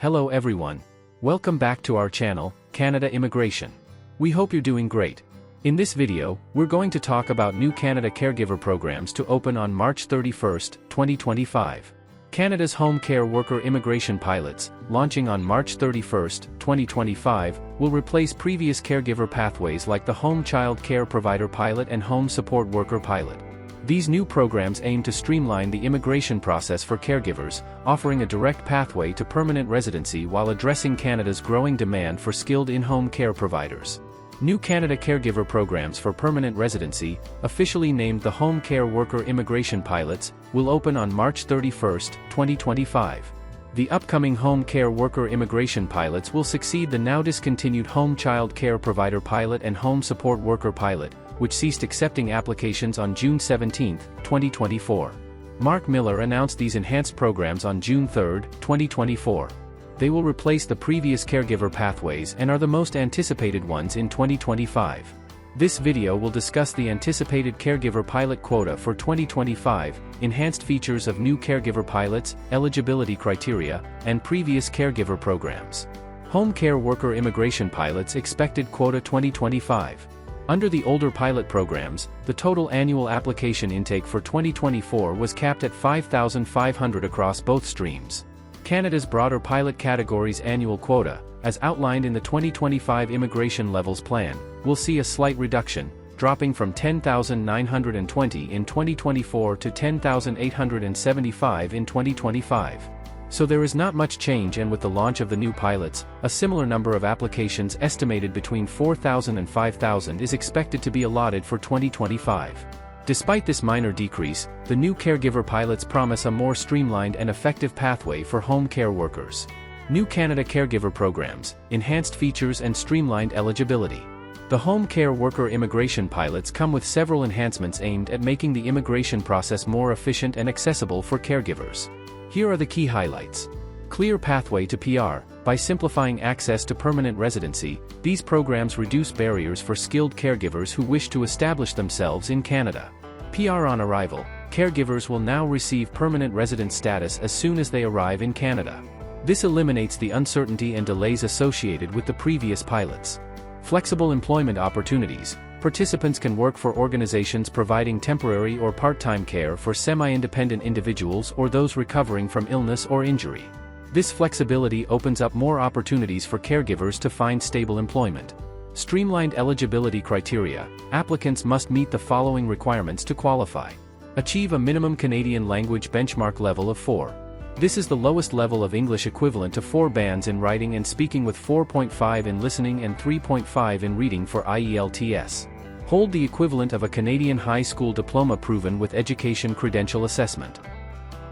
Hello everyone. Welcome back to our channel, Canada Immigration. We hope you're doing great. In this video, we're going to talk about new Canada Caregiver Programs to open on March 31st, 2025. Canada's Home Care Worker Immigration Pilots, launching on March 31st, 2025, will replace previous caregiver pathways like the Home Child Care Provider Pilot and Home Support Worker Pilot. These new programs aim to streamline the immigration process for caregivers, offering a direct pathway to permanent residency while addressing Canada's growing demand for skilled in-home care providers. New Canada Caregiver Programs for Permanent Residency, officially named the Home Care Worker Immigration Pilots, will open on March 31, 2025. The upcoming Home Care Worker Immigration Pilots will succeed the now discontinued Home Child Care Provider Pilot and Home Support Worker Pilot, which ceased accepting applications on June 17, 2024. Mark Miller announced these enhanced programs on June 3, 2024. They will replace the previous caregiver pathways and are the most anticipated ones in 2025. This video will discuss the anticipated caregiver pilot quota for 2025, enhanced features of new caregiver pilots, eligibility criteria, and previous caregiver programs. Home Care Worker Immigration Pilots expected quota 2025. Under the older pilot programs, the total annual application intake for 2024 was capped at 5,500 across both streams. Canada's broader pilot category's annual quota, as outlined in the 2025 Immigration Levels Plan, will see a slight reduction, dropping from 10,920 in 2024 to 10,875 in 2025. So there is not much change, and with the launch of the new pilots, a similar number of applications estimated between 4,000 and 5,000 is expected to be allotted for 2025. Despite this minor decrease, the new caregiver pilots promise a more streamlined and effective pathway for home care workers. New Canada Caregiver Programs, enhanced features and streamlined eligibility. The Home Care Worker Immigration Pilots come with several enhancements aimed at making the immigration process more efficient and accessible for caregivers. Here are the key highlights. Clear pathway to PR. By simplifying access to permanent residency, these programs reduce barriers for skilled caregivers who wish to establish themselves in Canada. PR on arrival. Caregivers will now receive permanent resident status as soon as they arrive in Canada. This eliminates the uncertainty and delays associated with the previous pilots. Flexible employment opportunities. Participants can work for organizations providing temporary or part-time care for semi-independent individuals or those recovering from illness or injury. This flexibility opens up more opportunities for caregivers to find stable employment. Streamlined eligibility criteria. Applicants must meet the following requirements to qualify. Achieve a minimum Canadian language benchmark level of 4. This is the lowest level of English equivalent to 4 bands in writing and speaking, with 4.5 in listening and 3.5 in reading for IELTS. Hold the equivalent of a Canadian high school diploma proven with education credential assessment.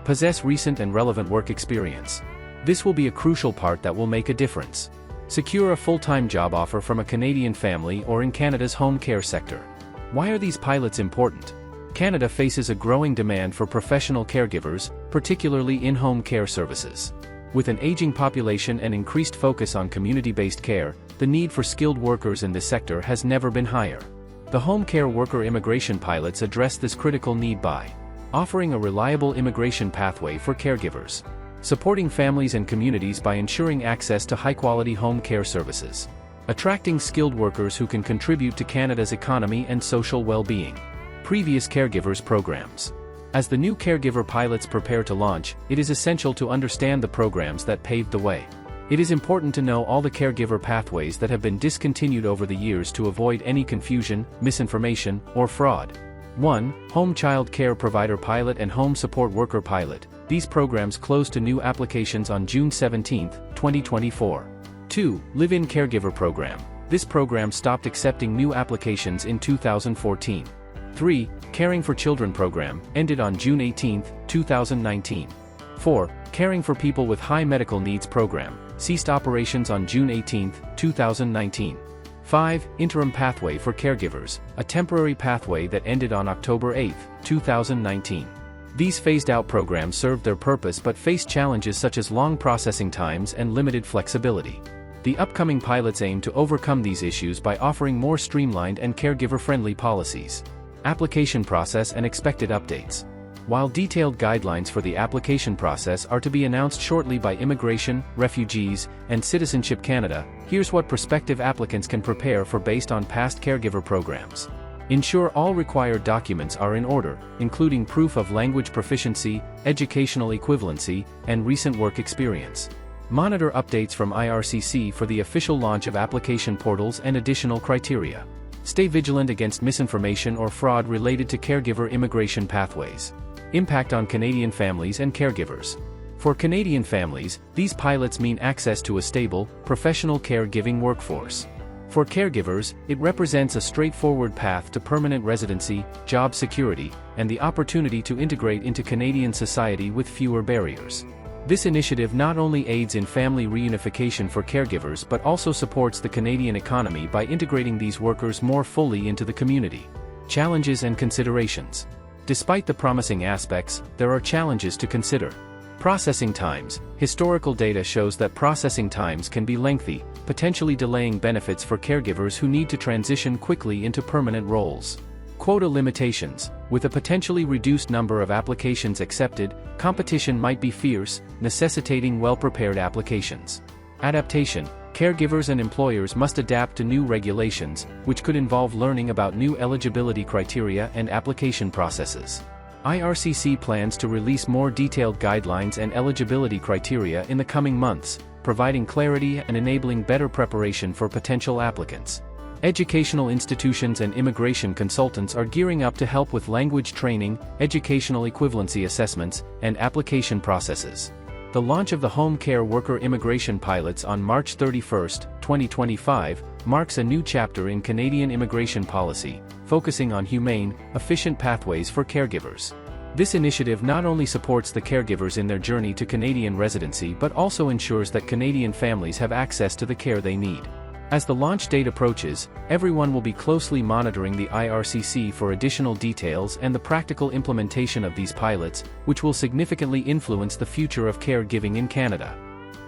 Possess recent and relevant work experience. This will be a crucial part that will make a difference. Secure a full-time job offer from a Canadian family or in Canada's home care sector. Why are these pilots important? Canada faces a growing demand for professional caregivers, particularly in-home care services. With an aging population and increased focus on community-based care, the need for skilled workers in this sector has never been higher. The Home Care Worker Immigration Pilots address this critical need by offering a reliable immigration pathway for caregivers, supporting families and communities by ensuring access to high-quality home care services, attracting skilled workers who can contribute to Canada's economy and social well-being. Previous caregivers programs. As the new caregiver pilots prepare to launch, it is essential to understand the programs that paved the way. It is important to know all the caregiver pathways that have been discontinued over the years to avoid any confusion, misinformation, or fraud. 1. Home Child Care Provider Pilot and Home Support Worker Pilot. These programs closed to new applications on June 17, 2024. 2. Live-in Caregiver Program. This program stopped accepting new applications in 2014. 3. Caring for Children Program, ended on June 18, 2019. 4. Caring for People with High Medical Needs Program, ceased operations on June 18, 2019. 5. Interim Pathway for Caregivers, a temporary pathway that ended on October 8, 2019. These phased-out programs served their purpose but faced challenges such as long processing times and limited flexibility. The upcoming pilots aim to overcome these issues by offering more streamlined and caregiver-friendly policies. Application process and expected updates. While detailed guidelines for the application process are to be announced shortly by Immigration, Refugees, and Citizenship Canada, here's what prospective applicants can prepare for based on past caregiver programs. Ensure all required documents are in order, including proof of language proficiency, educational equivalency, and recent work experience. Monitor updates from IRCC for the official launch of application portals and additional criteria. Stay vigilant against misinformation or fraud related to caregiver immigration pathways. Impact on Canadian families and caregivers. For Canadian families, these pilots mean access to a stable, professional caregiving workforce. For caregivers, it represents a straightforward path to permanent residency, job security, and the opportunity to integrate into Canadian society with fewer barriers. This initiative not only aids in family reunification for caregivers but also supports the Canadian economy by integrating these workers more fully into the community. Challenges and considerations. Despite the promising aspects, there are challenges to consider. Processing times. Historical data shows that processing times can be lengthy, potentially delaying benefits for caregivers who need to transition quickly into permanent roles. Quota limitations. With a potentially reduced number of applications accepted, competition might be fierce, necessitating well-prepared applications. Adaptation. Caregivers and employers must adapt to new regulations, which could involve learning about new eligibility criteria and application processes. IRCC plans to release more detailed guidelines and eligibility criteria in the coming months, providing clarity and enabling better preparation for potential applicants. Educational institutions and immigration consultants are gearing up to help with language training, educational equivalency assessments, and application processes. The launch of the Home Care Worker Immigration Pilots on March 31, 2025, marks a new chapter in Canadian immigration policy, focusing on humane, efficient pathways for caregivers. This initiative not only supports the caregivers in their journey to Canadian residency but also ensures that Canadian families have access to the care they need. As the launch date approaches, everyone will be closely monitoring the IRCC for additional details and the practical implementation of these pilots, which will significantly influence the future of caregiving in Canada.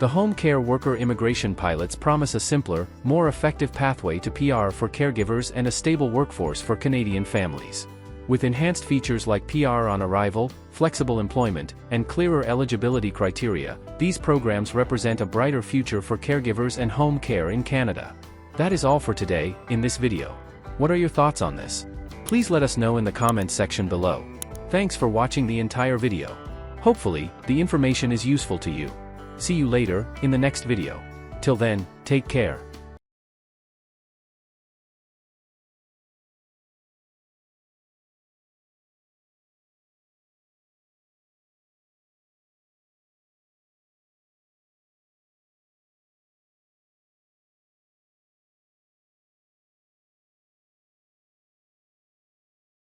The Home Care Worker Immigration Pilots promise a simpler, more effective pathway to PR for caregivers and a stable workforce for Canadian families. With enhanced features like PR on arrival, flexible employment, and clearer eligibility criteria, these programs represent a brighter future for caregivers and home care in Canada. That is all for today, in this video. What are your thoughts on this? Please let us know in the comments section below. Thanks for watching the entire video. Hopefully, the information is useful to you. See you later, in the next video. Till then, take care.